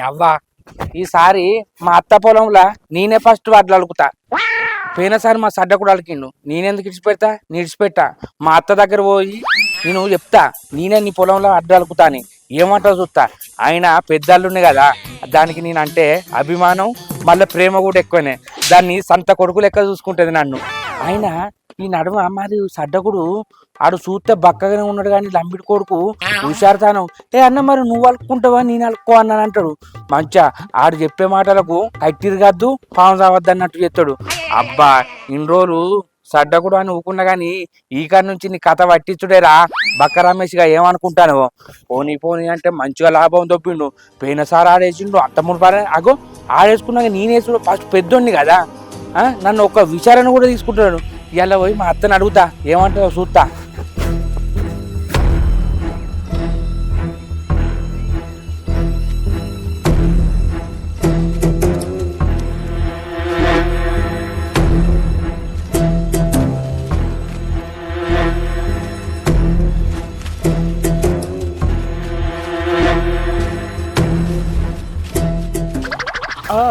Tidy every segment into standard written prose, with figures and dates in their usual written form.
అవ్వా ఈసారి మా అత్త పొలంలో నేనే ఫస్ట్ వడ్లు అలుకుతా. పోయినసారి మా సడ్డ కూడా అలికిండు, నేనెందుకు ఇడిచిపెడతా? నీ ఇడిచిపెట్టా. మా అత్త దగ్గర పోయి నేను చెప్తా, నేనే నీ పొలంలో అడ్డు అలుకుతా అని. ఏమంటావు చూస్తా. ఆయన పెద్దల్లుండే కదా, దానికి నేనంటే అభిమానం, మళ్ళీ ప్రేమ కూడా ఎక్కువనే. దాన్ని సంత కొడుకు లెక్క చూసుకుంటుంది నన్ను. ఆయన ఈ నడుమ మరి సడ్డకుడు ఆడు చూస్తే బక్కగానే ఉన్నాడు, కానీ లంబిడి కొడుకు హుషారుతాను. అన్న మరి నువ్వు అలుక్కుంటావా నేను అలుక్కో అన్నాను అంటాడు. మంచిగా ఆడు చెప్పే మాటలకు కట్టిరగద్దు పాము రావద్దు అన్నట్టు చెప్తాడు. అబ్బా ఇన్ని రోజులు సడ్డకుడు అని ఊకున్నా గాని ఈ కాడి నుంచి నీ కథ పట్టించుడేరా బక్క రమేష్గా ఏమనుకుంటాను. పోనీ పోనీ అంటే మంచిగా లాభం దొప్పిండు. పోయినసారి ఆడేసిండు, అంత మునిపారే అగో ఆడేసుకున్నాక నేనేసుడు ఫస్ట్ పెద్దోడిని కదా, నన్ను ఒక విచారణ కూడా తీసుకుంటాడు. ఇలా పోయి మా అత్తని అడుగుతా, ఏమంటావు చూస్తా.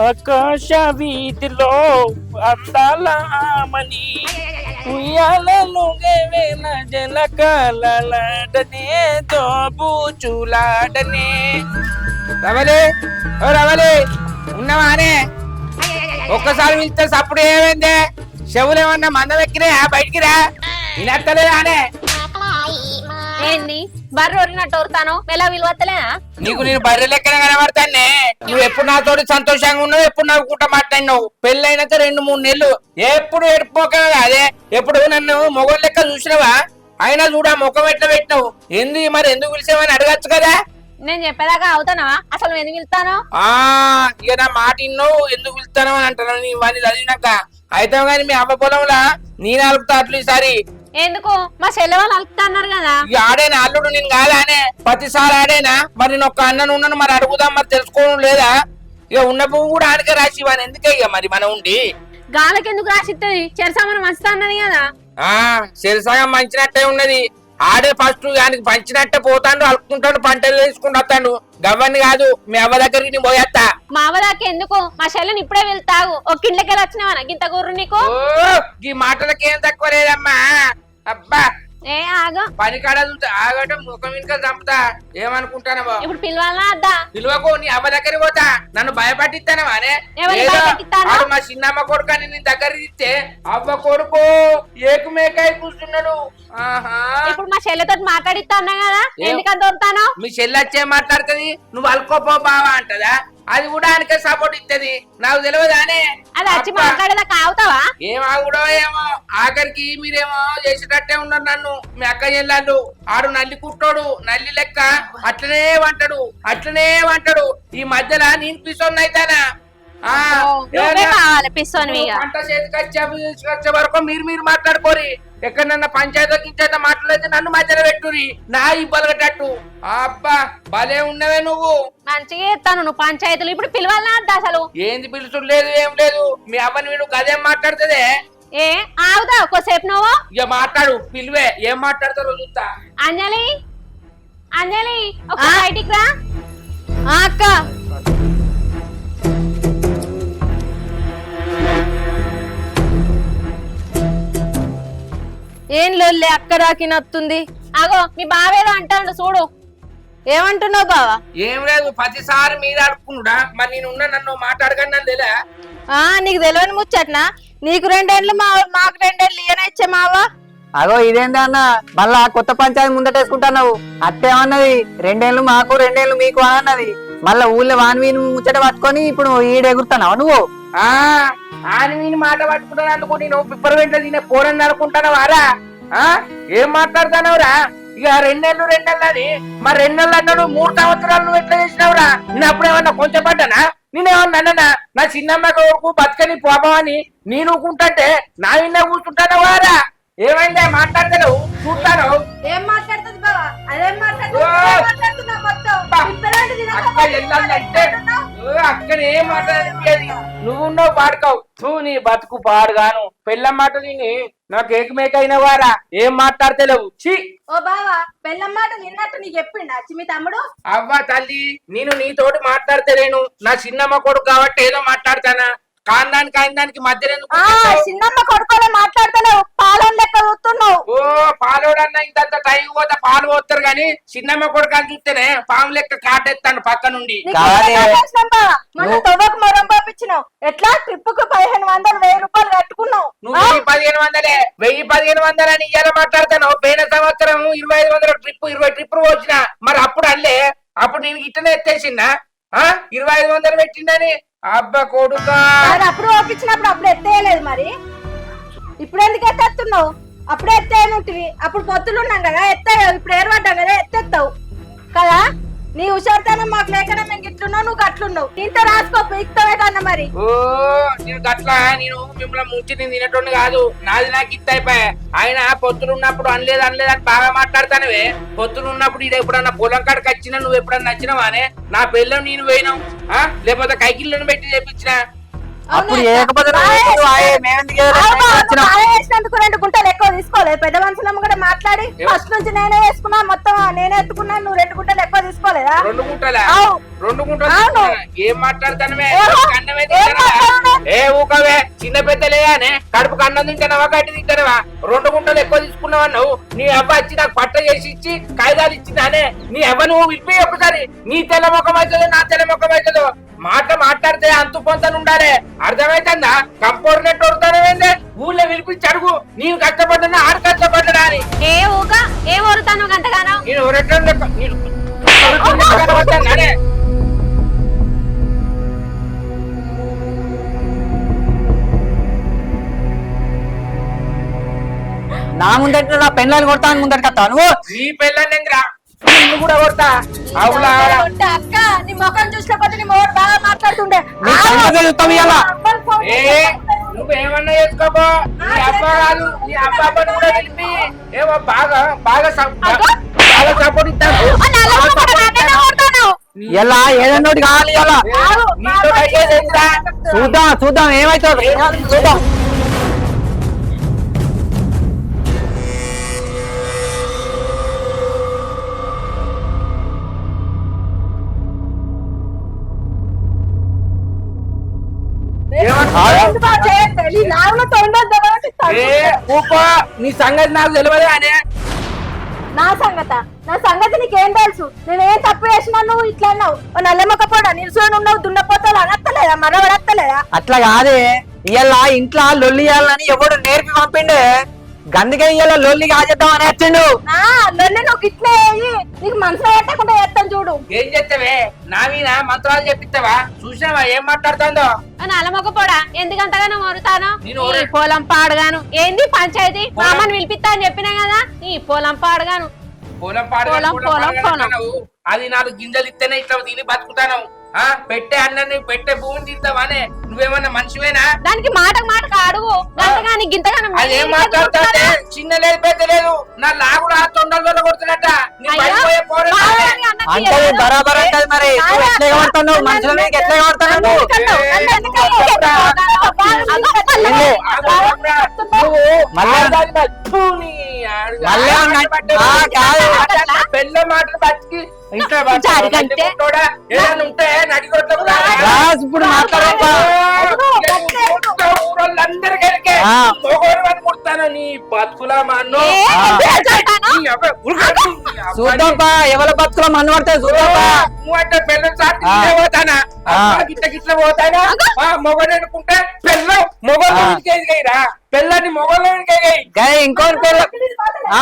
ఆకాశ వీధిలో అందాల ఆమని ఉయ్యాలను గేవేల జలకాలలాడనే దోబూచులాడనే. రవలే ఓ రవలే ఉన్నవానే? ఒక్కసారి పిలిస్తే సప్పుడు ఏమైందే? చెవులు ఏమన్నా మందం ఎక్కినా బయటికి రా. వినత్తలేదానే? ఏంది బర్రె ఒరినట్టు ఒరుతాను ఎలా విలువత్తలేనా? నీకు నేను బర్రె లెక్కన కనబడతానే. నువ్వు ఎప్పుడు నాతో సంతోషంగా ఉన్నావు, ఎప్పుడు నవ్వుకుంటా మాట్లాడినావు. పెళ్ళైనాక 2-3 నెలలు ఎప్పుడు ఎడిపోక అదే. ఎప్పుడు నన్ను మొగోళ్ళ లెక్క చూసినావా? అయినా చూడ ముఖం ఎట్లా పెట్టినావు. మరి ఎందుకు పిలిచావని అడగచ్చు కదా. నేను చెప్పేదాకా అవుతానా? అసలు ఎందుకు పిలుస్తాను? ఇక నా మాట ఇన్నావు, ఎందుకు పిలుస్తాను అని అంటాను. నీ వాడిని చదివినాక అయితే గాని మీ అవ్వ పొలంలా నేను అలుపుతా అట్లు ఈసారి. ఎందుకు? మా చెల్లె వాళ్ళు అలుపుతా అన్నారు కదా. ఇక ఆడేనా అల్లుడు నేను కాదానే? ప్రతిసారి ఆడేనా? మరి నేను ఒక్క అన్నను ఉన్నాను, మరి అడుగుదాం, మరి తెలుసుకోవడం లేదా? ఇక ఉన్న పువ్వు కూడా ఆనకే రాసి వాని ఎందుకే ఇక మరి మనం ఉండి గాలకి ఎందుకు రాసిస్తుంది? చెరసామని మంచిదా అన్నది కదా. చెరసాగం మంచినట్టే ఉన్నది. ఆడే ఫస్ట్ ఆయనకి పంచినట్టే పోతాడు, అలుపుకుంటాడు, పంటలు వేసుకుంటూ వస్తాడు. గవ్వని కాదు మీ అవ్వ దగ్గరికి నేను పోయేస్తా. మా అవ్వ దాకా ఎందుకు? మా చెల్లెని ఇప్పుడే వెళ్తావు. ఒక ఇంట్లోకి వచ్చినావా గింత గుర్రు నీకు? ఈ మాటలకేం తక్కువ లేదమ్మా. అబ్బా ఏ ఆగ పని కాడ ఆగటం ముఖం ఇంకా చంపుతా. ఏమనుకుంటానవా? ఇప్పుడు పిలవాలా అద్దా? పిలువకు, నీ అవ్వ దగ్గరికి పోతా. నన్ను భయపట్టిస్తానవానే? మా చిన్నమ్మ కొడుకు అని నీ దగ్గర ఇస్తే అవ్వ కొడుకు ఏకుమేకాయ కూర్చున్నాడు. ఇప్పుడు మా చెల్లెతో మాట్లాడిస్తా అన్నా కదా, ఎందుకంత దొరుకుతాను? మీ చెల్లె వచ్చే మాట్లాడుతుంది, నువ్వు అల్కోపో బావా అంటదా? అది కూడా ఆయనకే సపోర్ట్ ఇస్తుంది. నాకు తెలియదానే అది వచ్చి మాట్లాడేదాకా ఆగుతావా? ఏం ఆగుడో ఏమో. ఆఖరికి మీరేమో చేసేటట్టే ఉన్నారు నన్ను. మీ అక్క చెల్లాళ్ళు ఆడు నల్లి కుట్టోడు, నల్లి లెక్క అట్లనే వంటాడు. ఈ మధ్యలో నేను పిసోన్ అయితానా? పంట చేతికి వరకు మీరు మాట్లాడుకోరి. ఎక్కడన్నా పంచాయతీ మాట్లాడితే నన్ను మధ్యలో పెట్టురి, నా ఇబ్బలగట్టు. అబ్బా భలే ఉన్నవే నువ్వు. మంచిగా ఇస్తాను నువ్వు పంచాయతీలు. ఇప్పుడు పిలవాలన్నా అసలు ఏంది పిలుచుడు లేదు, ఏం లేదు. మీ అవ్వని వీడు గదేం మాట్లాడుతుందే. ఏ ఆగుదా ఒక్కోసేపు నువ్వు? ఇక మాట్లాడు, పిలువే. ఏం మాట్లాడతారో చూస్తా. అంజలి ఒక బయటికి రా. అక్క ఏం లొల్లే అక్క రాకినత్తుంది. అగో మీ బావేదో అంటాడు చూడు. ఏమంటున్నావు బావా? ఏం లేదు, ప్రతిసారి మీద అడుక్కున్నాడా? మరి నేను ఉన్నా, నన్ను మాట్లాడగానే నన్ను తెలియదా? నీకు తెలియని ముచ్చట్నా? నీకు 2 ఏళ్ళు మాకు 2 ఏళ్ళు ఈయన ఇచ్చే మావా. అగో ఇదేంటి అన్న, మళ్ళా కొత్త పంచాయతీ ముందటేసుకుంటున్నావు. అత్తేమన్నది 2 ఏళ్ళు మాకు 2 ఏళ్ళు మీకు అని అన్నది. మళ్ళా ఊళ్ళో వాని వీని ముచ్చట పట్టుకొని ఇప్పుడు ఈడెగురుతున్నావు నువ్వు. ఆయన వీని మాట పట్టుకుంటానందుకు నేను పిప్పర్ వెంట తినే పోరని అనుకుంటాను వారా? ఏం మాట్లాడుతున్నావురా? ఇక 2 ఏళ్ళు అని మరి 2 నెలలు అన్నాడు. 3 సంవత్సరాలు నువ్వు ఎట్లా చేసినావురా? నేను అప్పుడేమన్నా కొంచెం పడ్డానా? నేనేమన్నా అన్నా? నా చిన్నమ్మ కొడుకు బతకని పాపం అని నేను ఊకుంటే నా విన్నా కూర్చుంటాను వారా? ఏమైందా? మాట్లాడతాను చూస్తాను. ఏం మాట్లాడుతుంది బావా? అదేం అక్కడ ఏం మాట్లాడేది? నువ్వు పాడుకోవు. తూ నీ బతుకు పాడుగాను పెళ్ళం మాట విని నాకు ఏకమేకైన వారా ఏం మాట్లాడతలేవు ఛీ ఓ బావా పెళ్ళం మాట నిన్నట్టు నీకు చెప్పిండా మీ తమ్ముడు అవ్వ తల్లి నేను నీతోటి మాట్లాడతలేను నా చిన్నమ్మ కొడుకు కాబట్టి ఏదో మాట్లాడతానా కాందానికి మధ్యలో ఎందుకు కూర్చుంటావు? చిన్నమ్మ కొడుకోలే మాట్లాడతలేవు పాలం లెక్క చూస్తున్నావు ఓ పాలోడన్నా ఇంత టైం పోతే పాలు పోతారు గాని చిన్నమ్మ కొడుకు అని చూస్తేనే పాము లెక్క కాటెత్తాను పక్క నుండి మన తొవ్వకు మొరం పంపించినావు ఎట్లా ట్రిప్ కు 1500 1000 రూపాయలు కట్టుకున్నావు నువ్వు 1500 1500 అని ఇయ్యాల మాట్లాడతాను పోయిన సంవత్సరం 2500 ట్రిప్ 20 ట్రిప్పులు వచ్చిన మరి అప్పుడు అల్లే అప్పుడు నేను ఇట్టనే ఎత్తేసిందా 2500 పెట్టిందని అబ్బా కొడుకా అప్పుడు పంపించినప్పుడు అప్పుడు ఎత్తేయలేదు మరి ఇప్పుడు ఎందుకు ఎత్తేస్తున్నావు అప్పుడే ఎత్తేయనుంటివి అప్పుడు పొత్తులు ఉన్నాం కదా ఎత్తావు ఇప్పుడు ఏర్పడ్డాం కదా ఎత్తేస్తావు కదా నీ హుషారుతనం మాకు లేకుండా మేము గిట్లున్నావు నువ్వు గట్లున్నావు ఇంత రాసుకో ఇస్తావే కన్నా మరి ఓ నేను గట్లా నేను మిమ్మల్ని ముంచి నేను తినటోని కాదు నాది నాకు ఇత్త అయిపోయా ఆయన పొత్తులు ఉన్నప్పుడు అనలేదు అని బాగా మాట్లాడతానవే పొత్తులు ఉన్నప్పుడు ఇది ఎప్పుడన్నా పొలం కాడికి వచ్చినా నువ్వు ఎప్పుడన్నా నచ్చినావానే నా పిల్లం నేను పోయినావు లేకపోతే కైకిళ్ళను పెట్టి చేపించిన అప్పుడు ఏకపోతే వేసినందుకు 2 గుంటలు ఎక్కువ తీసుకోలేదు పెద్ద మనుషులమ్మ కూడా మాట్లాడి ఫస్ట్ నుంచి నేనే వేసుకున్నా మొత్తం నేనే ఎత్తుకున్నా నువ్వు 2 గుంటలు ఎక్కువ తీసుకోలేదా 2 గుంటలా 2 గుంటలు ఏం మాట్లాడతానవే ఏ ఊకవే చిన్న పెద్దలేగానే కడుపుకు అన్నం తింటానవా గడ్డి తింటానవా 2 గుంటలు ఎక్కువ తీసుకున్నావా నువ్వు నీ అవ్వ వచ్చి నాకు పట్ట చేసి ఇచ్చి కాగితాలు ఇచ్చిందానే నీ అవ్వ నువ్వు విప్పి ఒకసారి నీ తెల్ల ముఖం అవుతుందో నా తెల్ల ముఖం అవుతుందో మాట్లాడితే అంతు పొంతలు ఉండాలి అర్థమైతుందా కంపౌండ్ నెట్ వరుతానవేందే ఊళ్ళో విలిపించి అడుగు నేను కష్టపడ్డా ఆడు కష్టపడ్డా అని ఏ ఊక ఏం వరుతాను గంటగానో నేను కనబడ్డానే నా ముందట నా పెళ్ళాలు కొడతాను ముందట కత్తా నువ్వు నీ పెళ్ళని నిన్ను కూడా కొడతా అవులా అక్క నీ ముఖం చూసినప్పుడు నీ మోడు బాగా మాట్లాడుతుండే నీ సంగతి చూస్తాం ఇవాళ. నువ్వేమన్నా చేసుకోపో నీ అబ్బా కాదు నీ అబ్బాని కూడా వెళ్ళి ఏమో బాగా బాగా సపోర్ట్ ఇస్తాను ఎలా ఏదన్నా ఒకటి కావాలి ఇలా నీతో అయ్యేది ఏంటిరా? చూద్దాం ఏమైతుంది చూద్దాం నీ సంగతి నాకు తెలియదు అనే నా సంగతి నీకేం తెలుసు నేనేం తప్పు చేసినా నువ్వు ఇట్లా అన్నావు నల్లమ్మకపోడా నిల్చొని ఉన్నావు దున్నపోతావు అనత్తలేదా మనవాడు అత్తలేదా అట్లా కాదే ఇవాళ ఇంట్లో లొల్లి ఇయ్యాలని ఎవడు నేర్పి పంపిండే గందుకే ఇవాళ లొల్లి కాజేద్దాం అని వచ్చిండు లొల్లి నువ్వు ఇట్లే నీకు మనసులో పెట్టకుండా చేస్తాను చూడు ఏం చేస్తావే నా మీద మంత్రాలు చెప్పిస్తావా చూసినావా ఏం మాట్లాడుతుందో నల్లమొక్కపోడా ఎందుకంతగానో వరుతాను నేను ఈ పొలం పాడగాను ఏంది పంచాయతీ మామని పిలిపిస్తా అని చెప్పినా కదా ఈ పొలం పాడగాను పొలం పాడు అది 4 గింజలు ఇస్తేనే ఇట్లా తిని బతుకుతాను పెట్టే అన్నీ పెట్టే భూమిని తింటావానే నువ్వేమన్నా మనిషివేనా దానికి మాట అడుగు గంటగాని గింతగాని అదేం మాట్లాడుతుంటే చిన్న లేదు పెద్ద లేదు నా లాగుడు ఆ తొండల్లో కొడుతున్నట్ట అంటే బరాబర్ అంటది మరి నువ్వు ఎట్లా కొడుతున్నావు మనుషుల మీద ఎట్లా కొడుతున్నావు పెళ్ళ మాటలు బతికి ఇంట్లో ఉంటే ఇప్పుడు మాట్లాడబ్బా ఊరోళ్ళందరికీ కుడతాను నీ బతుకులా మన్ను చూద్దాంపా ఎవరి బతుకులో మన్ను పడతాయి చూద్దాంపా నువ్వు అంటే పెళ్ళ సాటి పోతానా గిట్ల పోతానా మొగలు అనుకుంటే పెళ్ళం మొగలు పెళ్ళని మొగలు ఇంకోటి పెళ్ళ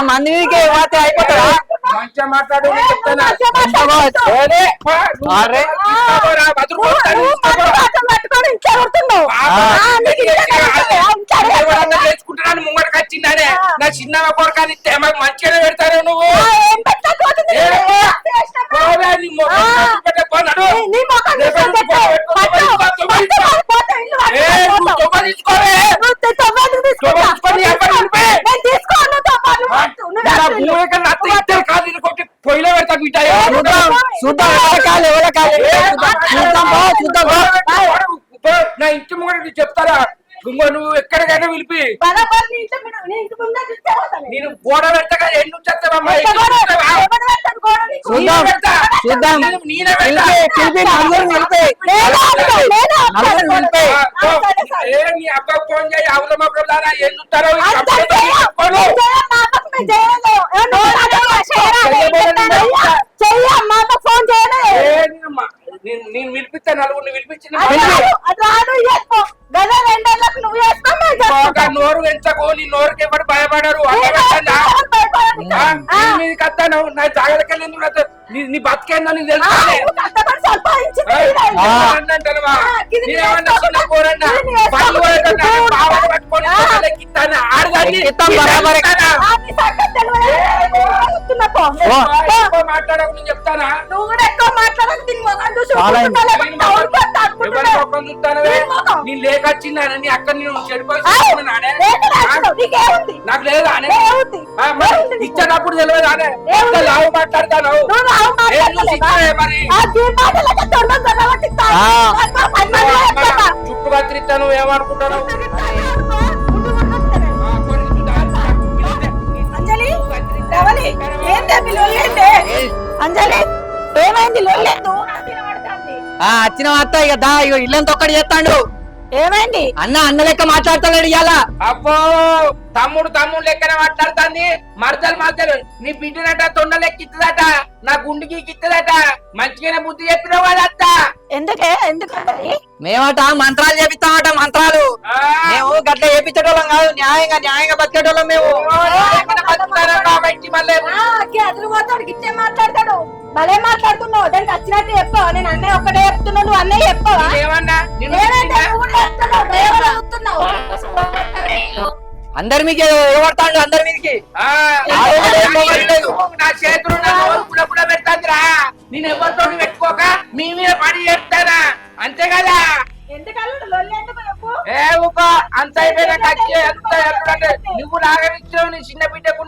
మందికి అయిపోతారా మంచిగా మాట్లాడు చెప్తానా నేర్చుకుంటున్నాను ముంగడికి వచ్చిందనే నా చిన్న కొరకాని మాకు మంచిగా పెడతారు నువ్వు పొయ్యిలో పెడతా మిఠాయి చూద్దాం నా ఇంటి ముంగడు చెప్తారా ఇంకో నువ్వు ఎక్కడికైనా పిలిపి బరాబర్ నీ ఇంటి ముందే చూస్తే పోతాను. నేను గోడ పెడతా ఎన్ని వచ్చేస్తావమ్మా ఎంత గోడ? ఎవడు పెడతాడు గోడ నీకు? చూద్దాం నేనే పిలిపి నలుగురు నిలిపి నేను ఆపుతా, నేను ఆపుతా. నలుగురు నిలిపి ఏ నీ అబ్బాయి ఫోన్ చేయి అవుల మొక్కలు దానా ఏం చూస్తారో అంత చేయం. మా అమ్మకు మేము చేయలేదు. ఏ నువ్వు అడగవా? చేయరా? చెయ్యి మా అమ్మకు ఫోన్ చేయలేదు. నేను పిలిపిస్తా నలుగురిని పిలిపించిన అది రాదు చేసుకో. గదా 2 ఏళ్ళకు నువ్వు చేసుకో, మేము చేసుకుంటాం. నోరు పెంచకు నీ నోరుకి ఎవరు భయపడరు మీది కత్తాను నా జాగ్రత్తకి వెళ్ళి నీ బతికేందో నీకు తెలుసు కష్టపడి సంపాదించింది మాట్లాడకు నేను చెప్తానా నువ్వు కూడా ఎక్కువ మాట్లాడకు. దీని మొహం చూసి నేను లేకొచ్చిందానే నీ అక్కడ నేను చెడిపోయి నీకేముంది? నాకు లేదా ఏముంది? ఇచ్చేటప్పుడు తెలియదు అనే లావు మాట్లాడతాను నువ్వు రావు మాట్లాడలేవా? మరి ఆ దీని మాటలకి తొండం జరగబట్టిస్తా. చుట్టూ కత్తిరిస్తాను ఏమనుకుంటాను అంజలి రవలి ఏంటి మీ లొల్లేంటి? అంజలి ఏమైంది లొల్లే? వచ్చిన అత్త ఇక దా ఇక ఇల్లంతా ఒక్కటి చేస్తాడు. ఏమైంది? అన్న లెక్క మాట్లాడతాడు ఇవాళ. అబ్బో తమ్ముడు లెక్కనే మాట్లాడుతుంది మరదలు నీ బిడ్డనట తొండ లెక్కిద్దదట నా గుండెకి కిత్తదట మంచిగానే బుద్ధి చెప్పినావు అత్త ఎందుకంటే మేమట మంత్రాలు చేపిస్తామట మంత్రాలు. మేము గట్ల చేపించేటోళ్ళం కాదు, న్యాయంగా బతికేటోళ్ళం మేము. కాబట్టి మళ్ళీ అదిరిపోతాడు గిట్టే మాట్లాడతాడు. భలే మాట్లాడుతున్నావు. దానికి వచ్చినట్టు చెప్పావా? నేను అన్నయ్య ఒక్కటే చెప్తున్నావు, నువ్వు అన్నయ్య చెప్పావా? ఏమన్నా అందరి మీకు ఎవడతాడు అందరి మీదకి. నా చేతులు కూడా పెడతాందిరా నేను ఎవరితో పెట్టుకోక మీ మీద పని చెప్తానా అంతే కదా. ఏ ఊకో అంత అయిపోయినాక నువ్వు నాగనిచ్చావు నీ చిన్న బిడ్డకు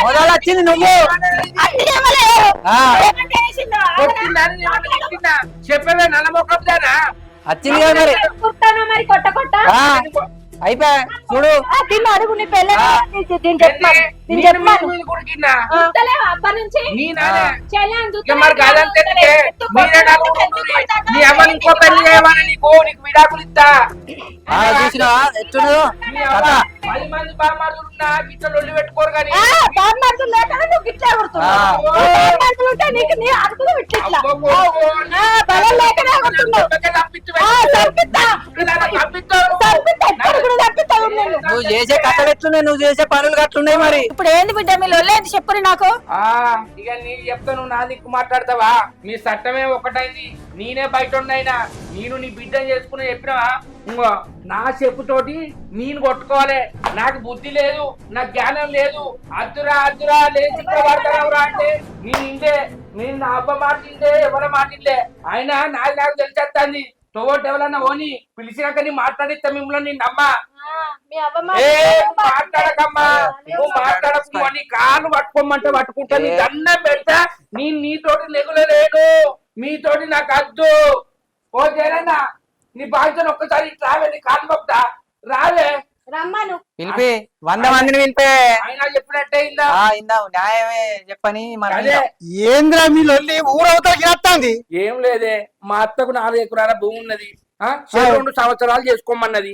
మొదలు వచ్చింది నువ్వు చెప్పవే నల్ల మొక్కదానా వచ్చింది కదా మరి. మరి కొట్ట కొట్ట అయిపోయా చూడు. దీన్ని అడుగు నీ పెళ్ళ అప్పటి నుంచి మరి కాదంటే నీ అమ్మ ఇంకో పెళ్లి చేయమని నీకు విడాకులు ఇస్తా. చూసినా ఎట్టున్నదో 10 మంది బామారులున్నా గిట్ల ఒళ్ళు పెట్టుకోరు కానీ బామ్మార్దులు లేకుండా నువ్వు గిట్లే కొడుతున్నావు. బామ్మార్దులు ఉంటే నీకు నీ అడుగులు ఇట్లా బలం లేకనే కొడుతున్నావు. నువ్వు చేసే కథలు ఎట్లున్నాయి, నువ్వు చేసే పనులు అట్లున్నాయి. మరి ఇప్పుడు ఏంది బిడ్డ మీ లొల్లేంది చెప్పరు నాకు. ఇక నీకు చెప్తా నువ్వు నా దిక్కు మాట్లాడతావా? మీ చట్టమే ఒకటైంది. నేనే బయట ఉన్నాయినా నేను నీ బిడ్డను చేసుకుని చెప్పినావా? ఇంకో నా చెప్పుతోటి నేను కొట్టుకోవాలి. నాకు బుద్ధి లేదు, నాకు జ్ఞానం లేదు. అద్దురా లేచి పడతావురా అంటే నేను నా అబ్బ మాటిందే ఎవరి మాటిలే అయినా నాకు తెలిసేస్తుంది. తోటి ఎవరన్నా ఓని పిలిచినాక నీ మాట్లాడిస్తా మిమ్మల్ని నేను నమ్మా. మాట్లాడకమ్మా నువ్వు మాట్లాడకు నీ కాళ్ళు పట్టుకోమంటే పట్టుకుంటా. నీ దండం పెడతా. నీతోటి నెగులలేడు, మీతోటి నాకు అద్దు. ఓ జరన్నా నీ బాధ్యత ఒక్కసారి రావే, నీ కాళ్ళు మొక్తా రావే. రమ్మను పిలిపి 100 మందిని పిలిపే. ఆయన చెప్పినట్టే ఇందావు న్యాయమే చెప్పని. మరి ఏంద్రా మీ లొల్లి ఊరవతలకి వస్తుంది? ఏం లేదే, మా అత్తకు 4 ఎకరాల భూమి ఉన్నది. 2 సంవత్సరాలు చేసుకోమన్నది.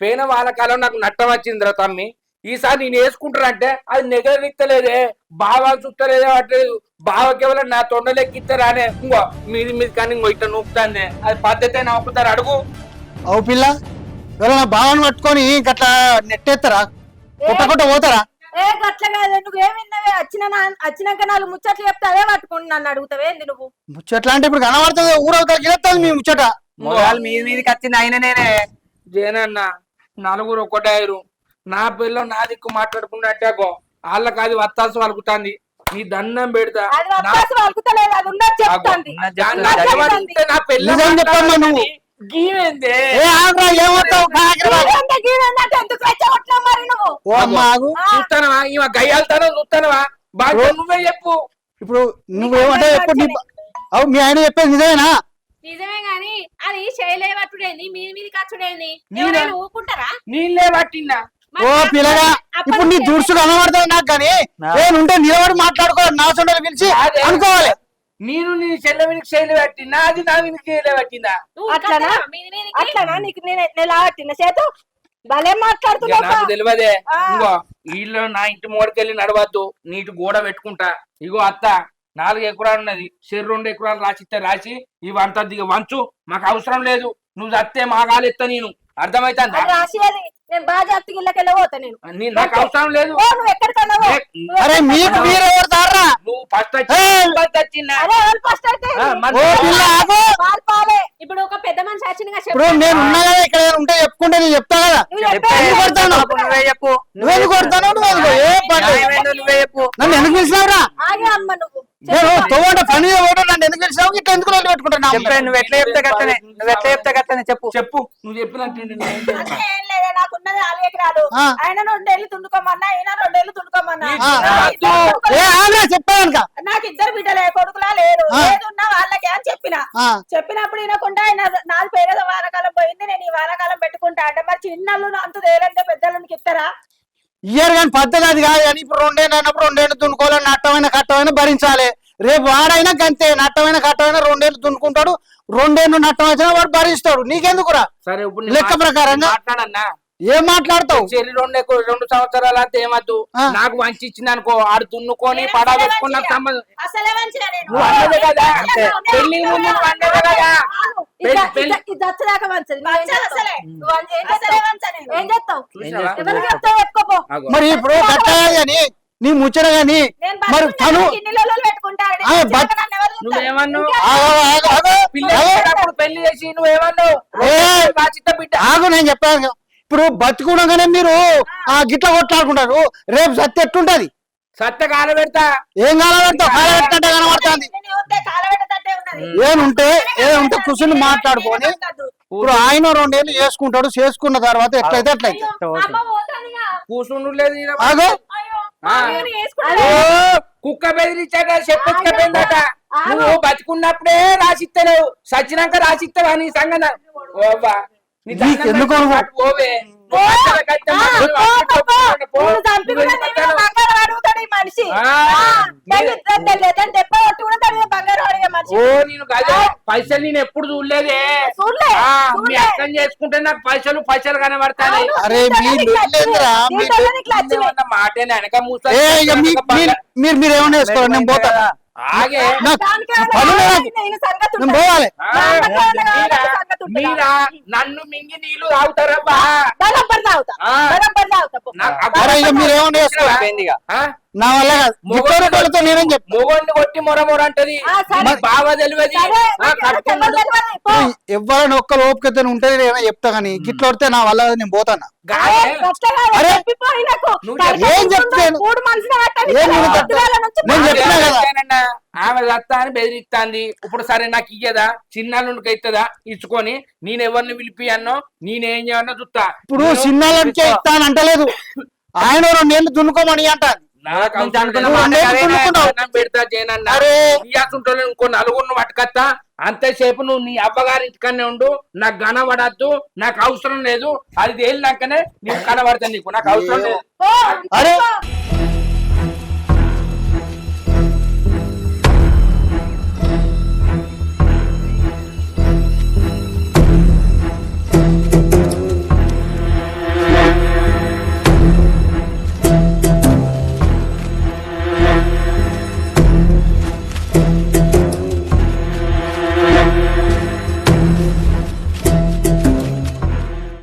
పేన వాళ్ళ కాలం నాకు నట్టం వచ్చిందిరా తమ్మి. ఈసారి నేను వేసుకుంటానంటే అది నెగరిస్తలేదే, బాగా చుట్టలేదే అట్లేదు. బావకి ఎవరైనా నా తొండలెక్కిస్తారానే ఇంకో మీది కానీ ఇంకో ఇట్లా నూపుతాందే. అది పద్ధతి నవ్వుతారు అడుగు. అవు పిల్ల ఎవరైనా భావన పట్టుకొని గట్లా నెట్టేస్తారా? కొట్ట పోతారా? గట్ల కాదు. నువ్వేమిన్నావే వచ్చినాక 4 ముచ్చట్లు చెప్తే అదే పట్టుకుంటు నన్ను అడుగుతావేంది నువ్వు? ముచ్చట్లా అంటే ఇప్పుడు కనబడుతుంది ఊరవతలకి వస్తుంది మీ ముచ్చట. మొదలు మీదకి వచ్చింది ఆయన నేనే. జేనన్న నలుగురు ఒకటాయరు. నా పిల్ల నా దిక్కు మాట్లాడుకున్నట్టే వాళ్ళకి అది వత్తాసు వలుకుతాంది. నీ దండం పెడతా అది వలుకుతలేదు, అది ఉన్నది చెప్తాంది. నా పిల్ల చెప్పమ్మా నువ్వు. గీవేందే చూస్తానవా? ఈమె గయ్యాలతనం చూస్తానవా? బాగా నువ్వే చెప్పు. ఇప్పుడు నువ్వేమంటే ఎప్పుడు అవు మీ ఆయన చెప్పేది నిజమేనా? నిజమే గాని అది చేయలేవట్టుడేంది మీది మీది ఖర్చుడేంది నేనే- ఊకుంటారా నీళ్ళే పట్టిందా ఓ పిల్లగా ఇప్పుడు నీ దురుసు కనబడుతుంది నాకు కానీ నేనుంటే నిలబడి మాట్లాడుకోవాలి నా సొంతలు పిలిచి అదే. అనుకోవాలి. నేను నీ చెల్ల వీనికి శైలి పట్టిందా అది నా వీనికి శైలి పట్టిందా అట్లనా అట్లనా నీకు నేను లాగట్టిన చేతు భలే ఇక మాట్లాడుతున్నావు నాకు తెలియదే ఇంకో వీళ్ళు నా ఇంటి మూడకెళ్ళి నడవద్దు నీటి గోడ పెట్టుకుంటా ఇగో అత్త 4 ఎకరాలు ఉన్నది 2 ఎకరాలు రాసిస్తే రాసి ఇవంతా దిగ వంచు మాకు అవసరం లేదు నువ్వు చస్తే మాగాలు ఎత్తా నేను అర్థమైతుందా రాసేది నేను బాగా జాగ్రత్తగా ఇళ్ళకెళ్ళి పోతా నేను నాకు అవసరం లేదు ఓ నువ్వు ఎక్కడికన్నా పో. అరే మీకు మీరెవరు దారా? నువ్వు ఫస్ట్ ఏయ్! వచ్చిందా అరే ఎవరు ఫస్ట్ అయితే ఓ పిల్ల ఆగు. పాలు పాలే ఇప్పుడు ఒక పెద్ద మనిషి వచ్చినగా ఇప్పుడు నేను ఉన్నా కదా ఇక్కడ ఏమైనా ఉంటే చెప్పుకుంటే నేను చెప్తా కదా. నువ్వు ఎందుకు కొడతాను? నువ్వే చెప్పు నువ్వెందుకు కొడతాను? నువ్వెందుకు? ఏ పని? న్యాయమేందో నువ్వే చెప్పు. నన్ను ఎందుకు పిలిచినావురా? ఆగే అమ్మ నువ్వు నేను తోట పని ఓట నన్ను ఎందుకు పిలిచినావు? ఇట్లా ఎందుకు లొల్లి పెట్టుకుంటున్నా? చెప్పే నువ్వు ఎట్లా చెప్తే గట్టనే చెప్పు చెప్పు నువ్వు చెప్పినట్టు నేను ఏం చేయాలి? అంటే ఏం లేదే నాకున్నది 4 ఎకరాలు ఆ. ఆయన 2 ఏళ్ళు తుండుకోమన్నా ఈయన 2 ఏళ్ళు తుండుకోమన్నా ఆ. ఏ ఆమె చెప్పాను నాకు 2 బిడ్డలే కొడుకులా లేరు ఆ. ఏదున్నా వాళ్ళకే అని చెప్పినప్పుడు వినకుండా ఆయన నాది పేద వానకాలం పోయింది నేను ఈ వానకాలం పెట్టుకుంటా అంటే మరి చిన్నలు అంత తేలంటే పెద్దలకి ఇస్తారా ఇయ్యరు కానీ పద్ధతి అది కాదు కానీ ఇప్పుడు 2 ఏళ్ళు అన్నప్పుడు 2 ఏళ్ళు దున్నుకోవాలి నట్టమైన కట్టమైన భరించాలి. రేపు వాడైనా గంతే నట్టమైన కట్టమైన 2 ఏళ్ళు దున్నుకుంటాడు 2 ఏళ్ళు నట్టం వచ్చినా వాడు భరిస్తాడు. నీకెందుకురా? సరే ఇప్పుడు నీ లెక్క ప్రకారంగా మాట్లాడన్నా ఏం మాట్లాడతావు? చెల్లి 2 సంవత్సరాలు అంతే ఏమద్దు ఆ. నాకు వంచి ఇచ్చింది అనుకో ఆడు దున్నుకొని పడా పెట్టుకుని నాకు సంబంధం అసలే మంచిగా నేను నువ్వు అన్నదే కదా పెళ్లి ముందు నువ్వు అన్నదే కదా ఇది దచ్చదాకా మంచిది అసలే ఏం చేస్తావు చూసినావా? ఎవరికి చెప్తావు ఎత్తుకోపో ఆగో. మరి ఇప్పుడు కట్టాలి కానీ నీ ముచ్చట కానీ మరి తను ఆ, బట్- నువ్వేమన్నావు ఆగు, ఆగు, ఆగు. పిల్ల ఆగు. అప్పుడు పెళ్లి చేసి నువ్వేమన్నావు ఏ. బాధ్యత బిడ్డ ఆగు నేను చెప్పాను ఇప్పుడు బతుకుండగానే మీరు ఆ గిట్ల కొట్లాడుకుంటారు రేపు సత్తి ఎట్టుంటది? సత్త కాల పెడతా ఏం కాలబెడతావు? కాలబెట్టంటే కనబడుతుంది. ఏముంటే కూర్చుని మాట్లాడుకొని ఇప్పుడు ఆయన 2 ఏళ్ళు చేసుకుంటాడు చేసుకున్న తర్వాత ఎట్లయితే అట్లయితే కూర్చుండు లేదు ఈడ. ఆగు. ఆ. ఓ, కుక్క బెదిరించాక చెప్పెత్తుకపోయిందట నువ్వు బతుకున్నప్పుడే రాసిస్తలేవు సచ్చినాక రాసిస్తావా నీ సంగతి ఓవా నీ దండం నీకు ఎందుకు పెట్టి అనుభవం? అటు పోవే నువ్వు బట్టల కట్టె మాటలు అటు పో. నువ్వు ఎందుకు అట్లా? మనిషి ఆ. బంగారు అడిగే మనిషి ఓ నేను కాదు పైసలు నేను ఎప్పుడు చూడలేదే చూడలే, ఆ, చూడలే. మీ అర్థం చేసుకుంటే నాకు పైసలు కనబడతాయి అరే మీ లొల్లేందిరా? మాటేనా వెనక మూసా ఏ ఇక మీరు ఏమన్నా వేసుకోవాలి నేను పోతా. ఆగే నాకు పని లేదు నాకు. నేను పోవాలి. ఆ, మీరా నన్ను మింగి నీళ్లు తాగుతారబ్బా ఆ. అరే ఇక మీరు ఏమన్నా వేసుకోవాలి. అయిపోయిందిగా. ఆ? నా వల్ల కాదు గిట్టోరు కొడుతో నేనేం చెప్పు. మొగోడిని కొట్టి మొర అంటది ఆ, సరే. నీకు బాగా తెలియదు ఎవరైనా ఒక్కరు ఓపికతో ఉంటే నేను చెప్తా కానీ గిట్ల కొడితే నా వల్ల కాదు, నేను పోతాను. అరే, ఏం చెప్తాను? నేను చెప్పినా కదా. ఆమె లత్తా అని బెదిరిస్తాంది ఇప్పుడు సరే నాకు ఇయ్యదా చిన్నాళ్ళకి అవుతుందా ఇచ్చుకొని నేను ఎవరిని పిలిపి అన్నో నేనేం చేయన్నా చూస్తా ఇప్పుడు సినిమాల నుంచే ఇస్తాను అంటలేదు ఆయన 2 ఏళ్ళు దున్నుకోమని అంటాను. నాకు నేను అవసరం అనుకున్న లేదు. మాట నేను అనుకున్నావు. అన్నం పెడతా చేయనన్నా అరే. ఇయ్యాసుంటోనే ఇంకో 4 పట్టుకత్తా అంతసేపు నువ్వు నీ అవ్వగారి ఇంటికనే ఉండు నాకు కనబడద్దు నాకు అవసరం లేదు అది తేలినాకనే నీకు కనబడతా నీకు నాకు అవసరం లేదు అరే